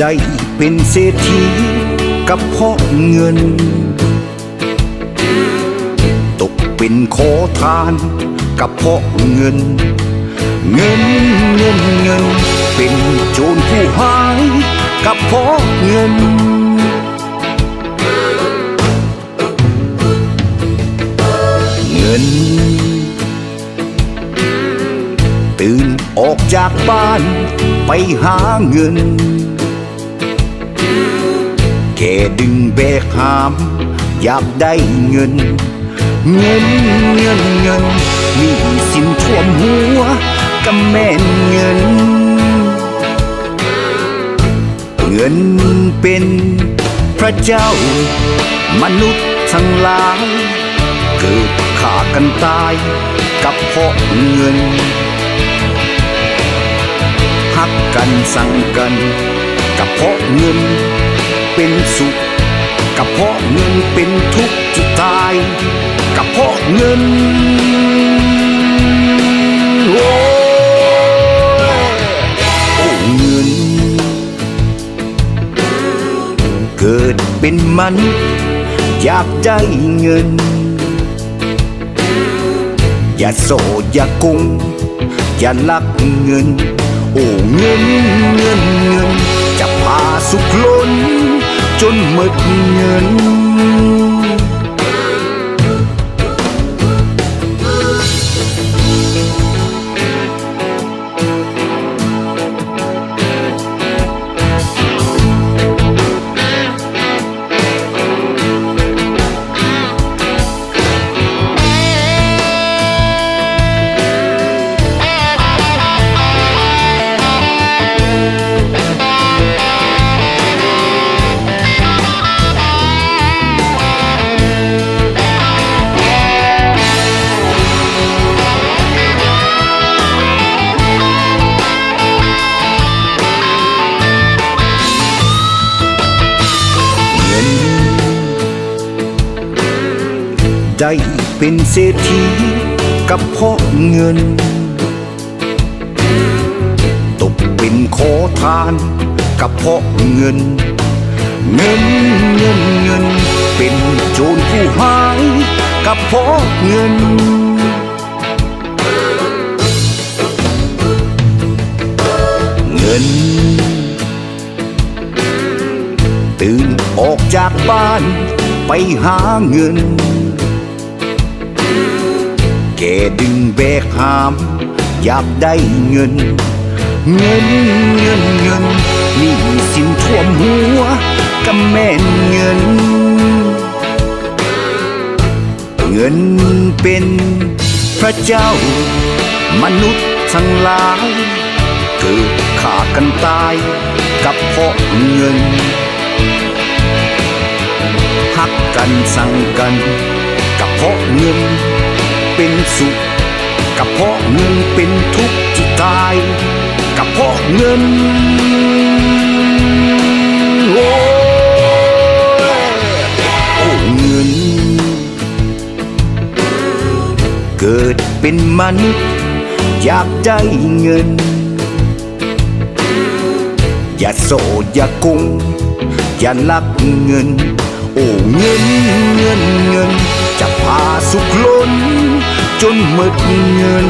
ได้เป็นเศรษฐีกับเพราะเงินตกเป็นขอทานกับเพราะเงินเป็นโจรผู้หายกับเพราะเงินตื่นออกจากบ้านไปหาเงินแค่ดึงแบกหามอยากได้เงินมีสินท่วมหัวก็แม่นเงินเป็นพระเจ้ามนุษย์ทั้งหลายเกิดฆ่ากันตายกับเพราะเงินหักกันสั่งกันกับเพราะเงินเป็นสุขกับเพราะเงินเป็นทุกข์ที่ตายกับเพราะเงินโอ้เงินเกิดเป็นมนุษย์อยากได้เงินอย่าโสดอย่ากุงอย่าลักเงินโอ้เงินจะพาสุขล้นจนหมดเงินได้เป็นเศรษฐีกับเพราะเงินตกเป็นขอทานกับเพราะเงินเป็นโจรผู้หายกับเพราะเงินตื่นออกจากบ้านไปหาเงินแค่ดึงแบกหามอยากได้เงินมีสินท่วมหัวก็แม่นเงินเป็นพระเจ้ามนุษย์ทั้งหลายเกิดฆ่ากันตายกับเพราะเงินหักกันสั่งกันกับเพราะเงินเป็นสุขกับเพราะเงินเป็นทุกข์ที่ตายกับเพราะเงินโอ้เงินเกิดเป็นมนุษย์อยากได้เงินอย่าโสดอย่ากุงอย่าลักเงินโอ้เงินจะพาสุขล้นจนหมดเงิน